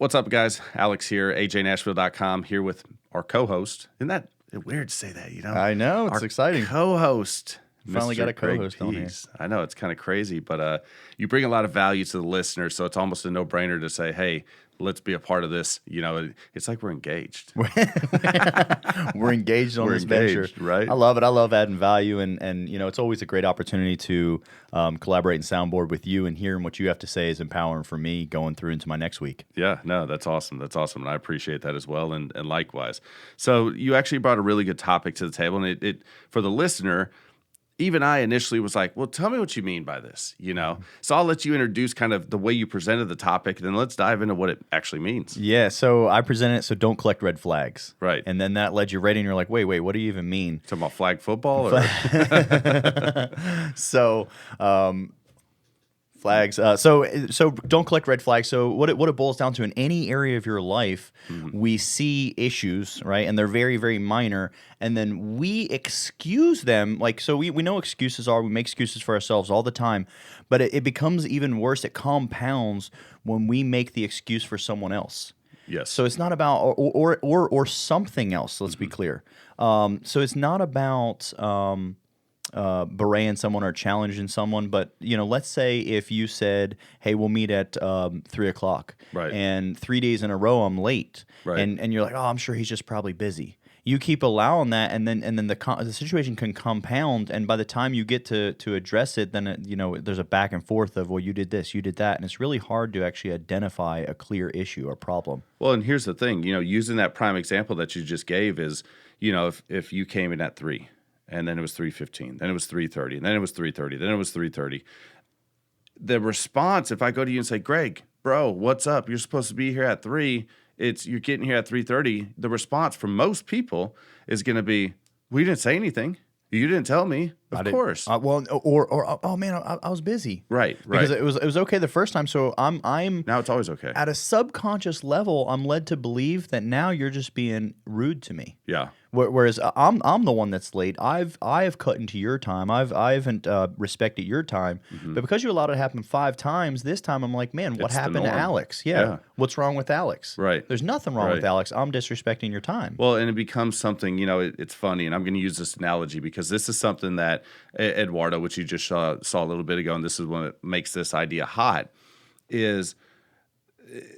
What's up, guys? Alex here, ajnashville.com, here with our co-host. Isn't that weird to say that, I know, it's our exciting. Co-host. Finally got a co-host on here. I know, it's kind of crazy, but you bring a lot of value to the listeners, so it's almost a no-brainer to say, hey, let's be a part of this. You know, it's like we're engaged. We're engaged on this venture. Right? I love it. I love adding value, and you know, it's always a great opportunity to collaborate and soundboard with you, and hearing what you have to say is empowering for me going through into my next week. Yeah, no, that's awesome. That's awesome, and I appreciate that as well, and likewise. So you actually brought a really good topic to the table, and it for the listener, even I initially was like, well, tell me what you mean by this, you know? So I'll let you introduce kind of the way you presented the topic, and then let's dive into what it actually means. Yeah, so I presented it, so don't collect red flags. Right. And then that led you right in, you're like, wait, what do you even mean? Talking about flag football? Or? So, flags. So don't collect red flags. So what it boils down to, in any area of your life, we see issues, right? And they're very, very minor. And then we excuse them. Like, so we know excuses are, we make excuses for ourselves all the time, but it becomes even worse. It compounds when we make the excuse for someone else. Yes. So it's not about, or something else, let's be clear. So it's not about, berating someone or challenging someone, but you know, let's say if you said, "Hey, we'll meet at 3:00," right? And 3 days in a row I'm late, right? And you're like, "Oh, I'm sure he's just probably busy." You keep allowing that, and then the situation can compound, and by the time you get to address it, then you know, there's a back and forth of, well, you did this, you did that, and it's really hard to actually identify a clear issue or problem. Well, and here's the thing, you know, using that prime example that you just gave is, you know, if you came in at 3. And then it was 3:15, then it was 3:30, and then it was 3:30, then it was 3:30. The response, if I go to you and say, Greg, bro, what's up? You're supposed to be here at 3. You're getting here at 3:30. The response from most people is going to be, we didn't say anything. You didn't tell me. Of course. Well, or oh man, I was busy. Right. Because it was okay the first time. So I'm now it's always okay. At a subconscious level, I'm led to believe that now you're just being rude to me. Yeah. Whereas I'm the one that's late. I've cut into your time. I haven't respected your time. But because you allowed it to happen 5 times, this time I'm like, man, what happened to Alex? Yeah. What's wrong with Alex? Right. There's nothing wrong with Alex. I'm disrespecting your time. Well, and it becomes something, you know, it's funny, and I'm going to use this analogy because this is something that Eduardo, which you just saw a little bit ago, and this is what makes this idea hot, is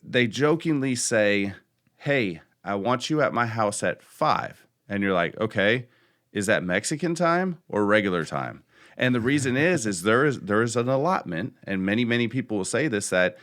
they jokingly say, hey, I want you at my house at 5. And you're like, okay, is that Mexican time or regular time? And the reason is there is an allotment, and many people will say this, that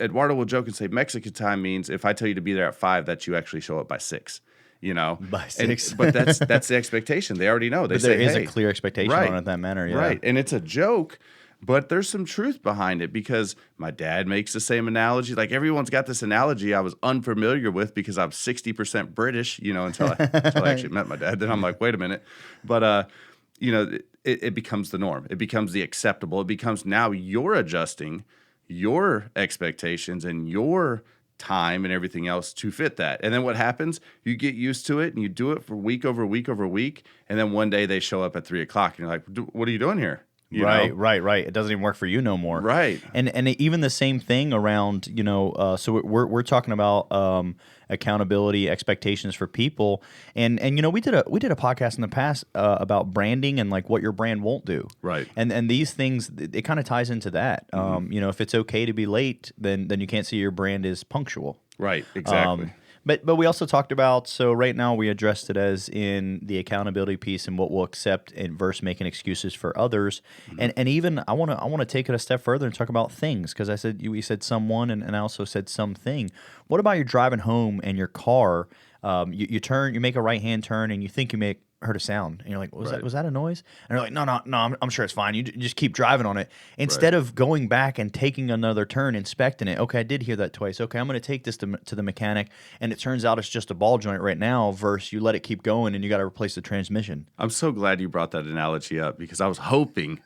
Eduardo will joke and say Mexican time means if I tell you to be there at 5, that you actually show up by 6. You know, by 6. But that's the expectation. They already know. They but say there is a clear expectation on it that manner. Yeah. Right, and it's a joke. But there's some truth behind it, because my dad makes the same analogy. Like, everyone's got this analogy I was unfamiliar with because I'm 60% British, you know, until I actually met my dad. Then I'm like, wait a minute. But, you know, it becomes the norm. It becomes the acceptable. It becomes now you're adjusting your expectations and your time and everything else to fit that. And then what happens? You get used to it, and you do it for week over week over week. And then one day they show up at 3:00, and you're like, what are you doing here? You know? Right. It doesn't even work for you no more. Right. And even the same thing around, you know, so we're talking about accountability, expectations for people, and you know, we did a podcast in the past about branding and like what your brand won't do. Right. And these things, it kind of ties into that. You know, if it's okay to be late, then you can't see your brand is punctual. Right. Exactly. But we also talked about, so right now we addressed it as in the accountability piece and what we'll accept and versus making excuses for others. And even I want to take it a step further and talk about things, because we said someone and I also said something. What about you're driving home and your car, you make a right-hand turn and you think you heard a sound, and you're like, was that a noise? And you're like, no, I'm sure it's fine. You just keep driving on it instead of going back and taking another turn, inspecting it. Okay, I did hear that twice. Okay, I'm going to take this to the mechanic, and it turns out it's just a ball joint right now. Versus you let it keep going, and you got to replace the transmission. I'm so glad you brought that analogy up, because I was hoping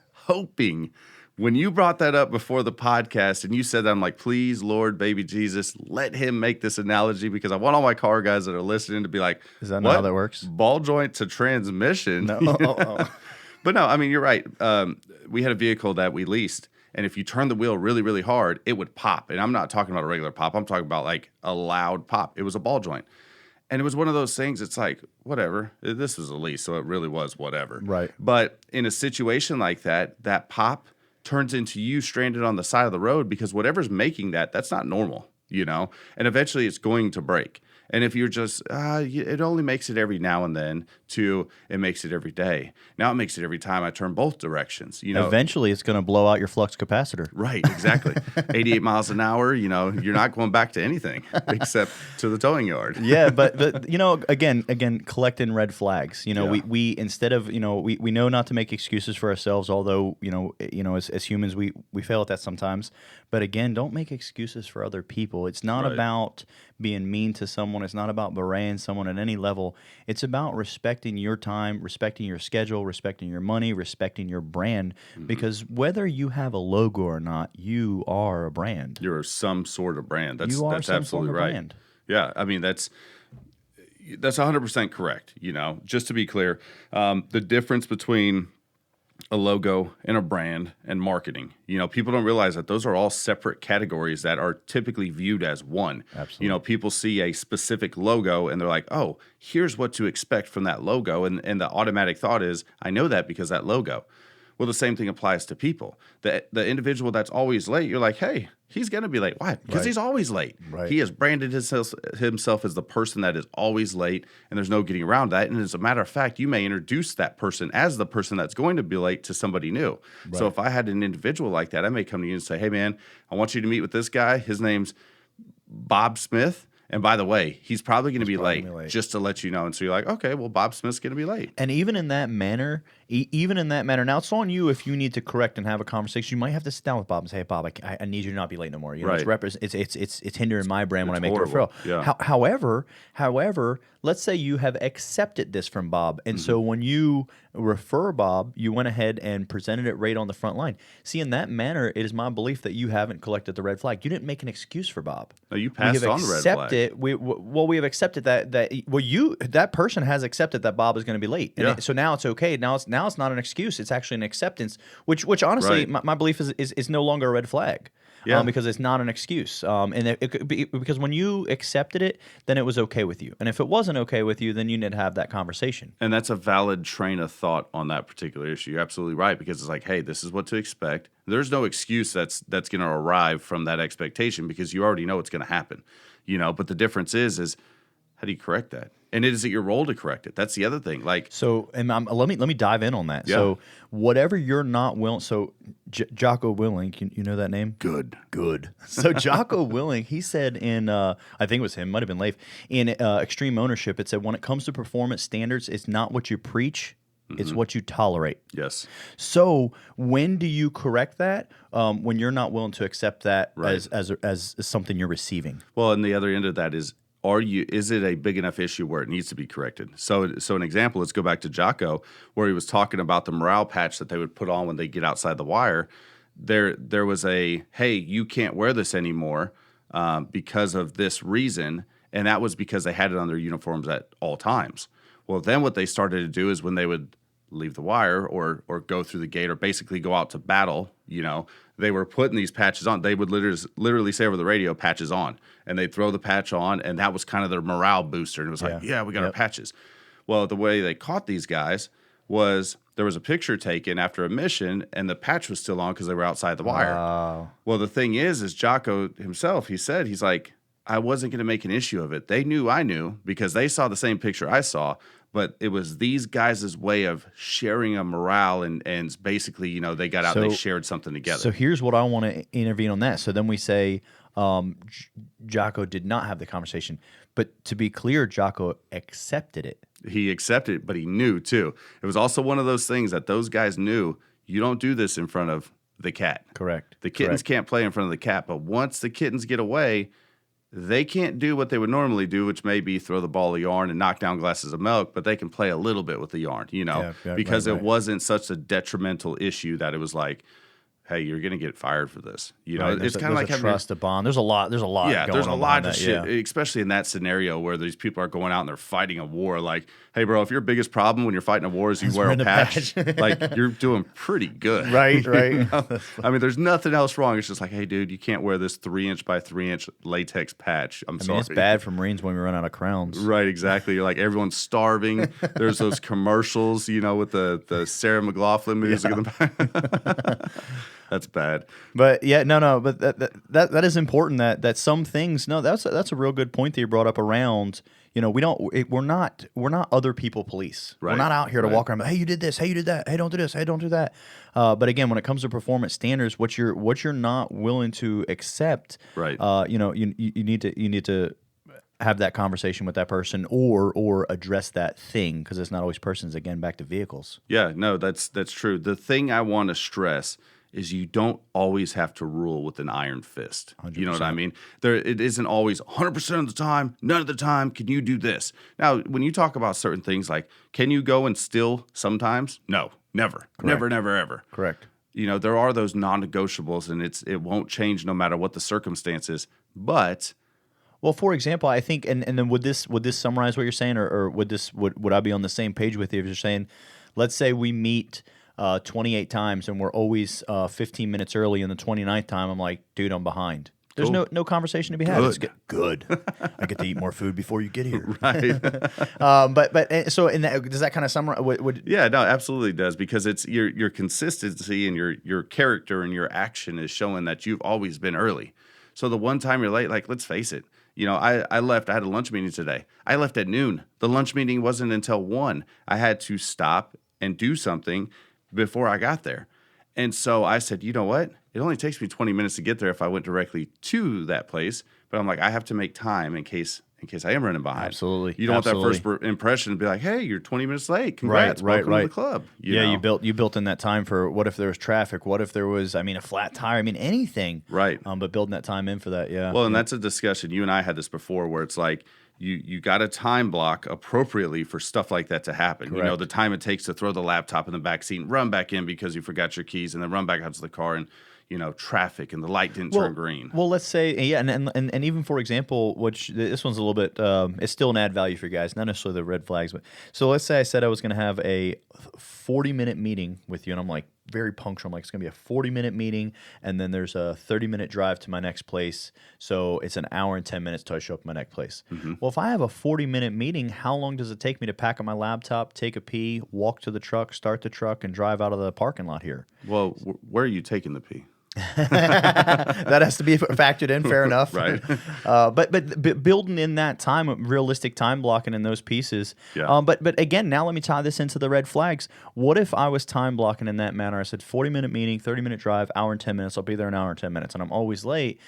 when you brought that up before the podcast and you said that, I'm like, please, Lord, baby Jesus, let him make this analogy, because I want all my car guys that are listening to be like, is that not how that works? Ball joint to transmission? No. But no, I mean, you're right. We had a vehicle that we leased, And if you turn the wheel really, really hard, it would pop. And I'm not talking about a regular pop. I'm talking about like a loud pop. It was a ball joint. And it was one of those things, it's like, whatever. This was a lease, so it really was whatever. Right. But in a situation like that, that pop turns into you stranded on the side of the road because whatever's making that, that's not normal, you know? And eventually it's going to break. And if you're just, it only makes it every now and then, to it makes it every day. Now it makes it every time I turn both directions. You know, Eventually, it's going to blow out your flux capacitor. right, exactly. 88 miles an hour, you know, you're not going back to anything except to the towing yard. Yeah, but you know, again, collecting red flags. You know, Yeah. we instead of, you know, we know not to make excuses for ourselves, although you know, as humans we fail at that sometimes. But again, don't make excuses for other people. It's not Right. about being mean to someone. It's not about berating someone at any level. It's about respecting your time, respecting your schedule, respecting your money, respecting your brand. Because whether you have a logo or not, you are a brand. You're some sort of brand. That's You are that's some absolutely form of right. brand. Yeah, I mean that's 100% correct. You know, just to be clear, the difference between a logo and a brand and marketing. You know, people don't realize that those are all separate categories that are typically viewed as one. Absolutely. You know, people see a specific logo and they're like, oh, here's what to expect from that logo. And the automatic thought is, I know that because that logo. Well, the same thing applies to people. The individual that's always late, you're like, hey, he's going to be late. Why? Because Right. he's always late. Right. He has branded himself as the person that is always late, and there's no getting around that. And as a matter of fact, you may introduce that person as the person that's going to be late to somebody new. So if I had an individual like that, I may come to you and say, hey, man, I want you to meet with this guy. His name's Bob Smith. And by the way, he's probably going to be late, just to let you know. And so you're like, okay, well, Bob Smith's going to be late. And even in that manner, now it's on you if you need to correct and have a conversation. You might have to sit down with Bob and say, "Hey, Bob, I need you to not be late no more." You know, Right. it's hindering my brand when I make the horrible. referral. Yeah. However, let's say you have accepted this from Bob, and so when you refer Bob, you went ahead and presented it right on the front line. See, in that manner, it is my belief that you haven't collected the red flag. You didn't make an excuse for Bob. No, you passed on the red flag. We have accepted that person has accepted that Bob is going to be late. And Yeah. so now it's okay. Now it's not an excuse. It's actually an acceptance, which honestly, Right. my belief is no longer a red flag. Yeah. Because it's not an excuse. And it could be, because when you accepted it, then it was okay with you. And if it wasn't okay with you, then you need to have that conversation. And that's a valid train of thought on that particular issue. You're absolutely right, because it's like, hey, this is what to expect. There's no excuse that's going to arrive from that expectation, because you already know what's going to happen. You know, but the difference is how do you correct that? And is it your role to correct it? That's the other thing. Like, So, and let me dive in on that. Yeah. So, whatever you're not willing. So, Jocko Willing, you know that name? good. So Jocko Willing, he said in, I think it was him, might have been Leif, in Extreme Ownership, it said, when it comes to performance standards, it's not what you preach, it's what you tolerate. Yes. So when do you correct that? When you're not willing to accept that Right. as something you're receiving. Well, and the other end of that is is it a big enough issue where it needs to be corrected? So an example, let's go back to Jocko, where he was talking about the morale patch that they would put on when they get outside the wire. There was a, hey, you can't wear this anymore because of this reason, and that was because they had it on their uniforms at all times. Well, then what they started to do is when they would leave the wire or go through the gate or basically go out to battle, you know, they were putting these patches on. They would literally say over the radio, patches on, and they'd throw the patch on, and that was kind of their morale booster. And it was like, yeah, we got our patches. Well, the way they caught these guys was there was a picture taken after a mission, and the patch was still on because they were outside the wire. Well, the thing is Jocko himself, he's like, I wasn't going to make an issue of it. They knew I knew because they saw the same picture I saw, but it was these guys' way of sharing a morale and basically, you know, they got out and they shared something together. So here's what I want to intervene on that. So then we say Jocko did not have the conversation. But to be clear, Jocko accepted it. He accepted it, but he knew too. It was also one of those things that those guys knew, you don't do this in front of the cat. Correct. The kittens can't play in front of the cat, but once the kittens get away, they can't do what they would normally do, which may be throw the ball of yarn and knock down glasses of milk, but they can play a little bit with the yarn, you know, because it wasn't such a detrimental issue that it was like, hey, you're going to get fired for this. You know, Right. it's kind of like a having trust, a bond. There's a lot. There's a lot. yeah, going there's a on lot behind of that. shit, Yeah. especially in that scenario where these people are going out and they're fighting a war. Like, hey, bro, if your biggest problem when you're fighting a war is you wear a wearing a patch, patch. like you're doing pretty good. Right, You right. know? I mean, there's nothing else wrong. It's just like, hey, dude, you can't wear this 3-inch by 3-inch latex patch. I'm I sorry. mean, it's bad for Marines when we run out of crowns. Right, exactly. You're like everyone's starving. There's those commercials, you know, with the Sarah McLaughlin music in the back. That's bad. But yeah, no, but that is important. That some things. No, that's a real good point that you brought up around. You know, we're not other people police. Right, We're not out here to right. walk around. Hey, you did this. Hey, you did that. Hey, don't do this. Hey, don't do that. But again, when it comes to performance standards, what you're not willing to accept, Right. You know, you need to have that conversation with that person or address that thing, because it's not always persons. Again, back to vehicles. Yeah, no, that's true. The thing I want to stress is you don't always have to rule with an iron fist. You know what I mean? It isn't always 100% of the time, none of the time can you do this. Now, when you talk about certain things like, can you go and steal sometimes? No, never. Never, never, ever. Correct. You know, there are those non-negotiables and it won't change no matter what the circumstances. But Well, for example, I think, and then would this summarize what you're saying, or would I be on the same page with you if you're saying, let's say we meet 28 times and we're always 15 minutes early, and the 29th time I'm like, dude, I'm behind. There's Cool. no conversation to be had. Good. It's good. I get to eat more food before you get here. right. So in that, does that kind of summarize? Yeah, no, absolutely does, because it's your consistency and your character and your action is showing that you've always been early. So the one time you're late, like, let's face it, you know, I left. I had a lunch meeting today. I left at noon. The lunch meeting wasn't until 1. I had to stop and do something before I got there. And so I said, you know what? It only takes me 20 minutes to get there if I went directly to that place. But I'm like, I have to make time in case I am running behind. Absolutely. You don't want Absolutely. that first impression to be like, hey, you're 20 minutes late. Congrats. Right, Welcome to the club. You know? you built in that time for what if there was traffic? What if there was, a flat tire? anything. Right. But building that time in for that, yeah. Well, and that's a discussion. You and I had this before where it's like you got to time block appropriately for stuff like that to happen. You know, Correct. the time it takes to throw the laptop in the back seat and run back in because you forgot your keys, and then run back out to the car, and, you know, traffic and the light didn't turn green. Well, let's say, yeah, and even for example, which this one's a little bit, it's still an add value for you guys, not necessarily the red flags, but so let's say I said I was going to have a 40-minute meeting with you, and I'm like very punctual. I'm like, it's going to be a 40-minute meeting, and then there's a 30-minute drive to my next place, so it's an hour and 10 minutes till I show up at my next place. Mm-hmm. Well, if I have a 40-minute meeting, how long does it take me to pack up my laptop, take a pee, walk to the truck, start the truck, and drive out of the parking lot here? Well, where are you taking the pee? That has to be factored in. Fair enough. Right. But building in that time, realistic time blocking in those pieces. Yeah. But again, now let me tie this into the red flags. What if I was time blocking in that manner? I said 40-minute meeting, 30-minute drive, hour and 10 minutes. I'll be there an hour and 10 minutes, and I'm always late.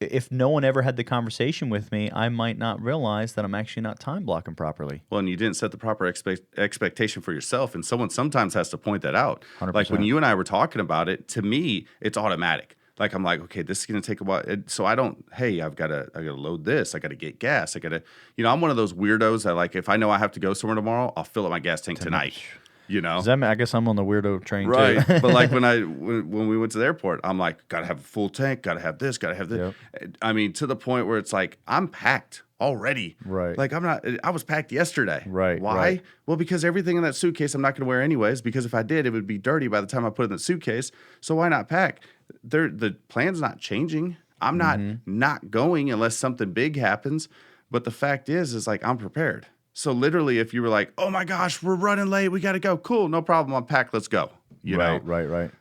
If no one ever had the conversation with me, I might not realize that I'm actually not time blocking properly. Well, and you didn't set the proper expectation for yourself, and someone sometimes has to point that out. 100%. Like when you and I were talking about it, to me, it's automatic. Like I'm like, okay, this is gonna take a while, so I don't. Hey, I gotta load this. I gotta get gas. I'm one of those weirdos that, like, if I know I have to go somewhere tomorrow, I'll fill up my gas tank tonight. You know, Does that mean, I guess I'm on the weirdo train right? too. But like when we went to the airport, I'm like, gotta have a full tank. Gotta have this. Gotta have this. Yep. I mean, to the point where it's like I'm packed already. Right. Like I'm not. I was packed yesterday. Right, Why? right. Well, because everything in that suitcase I'm not going to wear anyways. Because if I did, it would be dirty by the time I put it in the suitcase. So why not pack? The plan's not changing. I'm not going unless something big happens. But the fact is like I'm prepared. So literally, if you were like, "Oh my gosh, we're running late. We got to go." Cool, no problem. I'm packed. Let's go. You know? Right.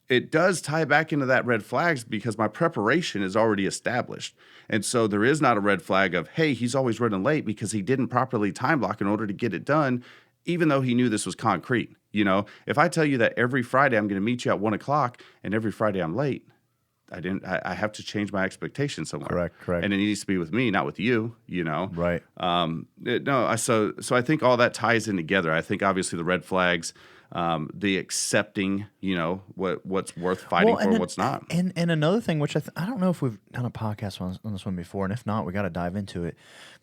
It does tie back into that red flags because my preparation is already established. And so there is not a red flag of, hey, he's always running late because he didn't properly time block in order to get it done, even though he knew this was concrete. You know, if I tell you that every Friday I'm going to meet you at 1:00 and every Friday I'm late, I have to change my expectations somewhere. Correct. And it needs to be with me, not with you, you know? Right. So I think all that ties in together. I think obviously the red flags, the accepting, what's worth fighting for, then, what's not. And another thing, which I don't know if we've done a podcast on this one before, and if not, we got to dive into it.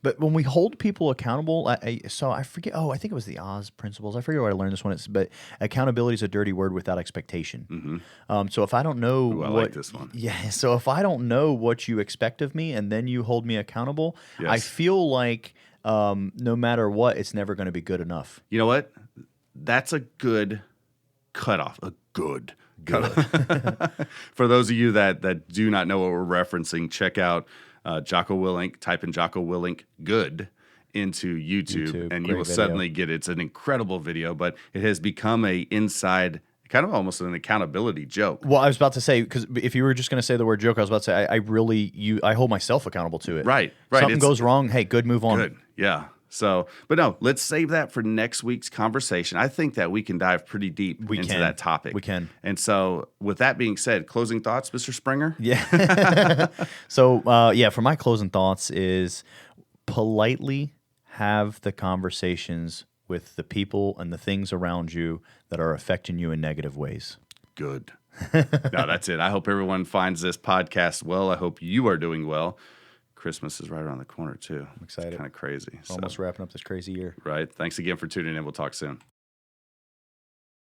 But when we hold people accountable, so I forget. Oh, I think it was the Oz principles. I forget where I learned this one. But accountability is a dirty word without expectation. So if I don't know Ooh, I like this one. Yeah. So if I don't know what you expect of me, and then you hold me accountable, Yes. I feel like no matter what, it's never going to be good enough. You know what? That's a good cutoff. A good cutoff. For those of you that do not know what we're referencing, check out Jocko Willink. Type in Jocko Willink good into YouTube and you will great video. suddenly get it. It's an incredible video, but it has become a inside, kind of almost an accountability joke. Well, I was about to say, because if you were just going to say the word joke, I was about to say I hold myself accountable to it. Right. Something goes wrong. Hey, good, move on. Good. Yeah. So, but no, let's save that for next week's conversation. I think that we can dive pretty deep into that topic. We can. And so, with that being said, closing thoughts, Mr. Springer? Yeah. So, for my closing thoughts is politely have the conversations with the people and the things around you that are affecting you in negative ways. Good. No, that's it. I hope everyone finds this podcast well. I hope you are doing well. Christmas is right around the corner, too. I'm excited. It's kind of crazy. Almost wrapping up this crazy year. Right. Thanks again for tuning in. We'll talk soon.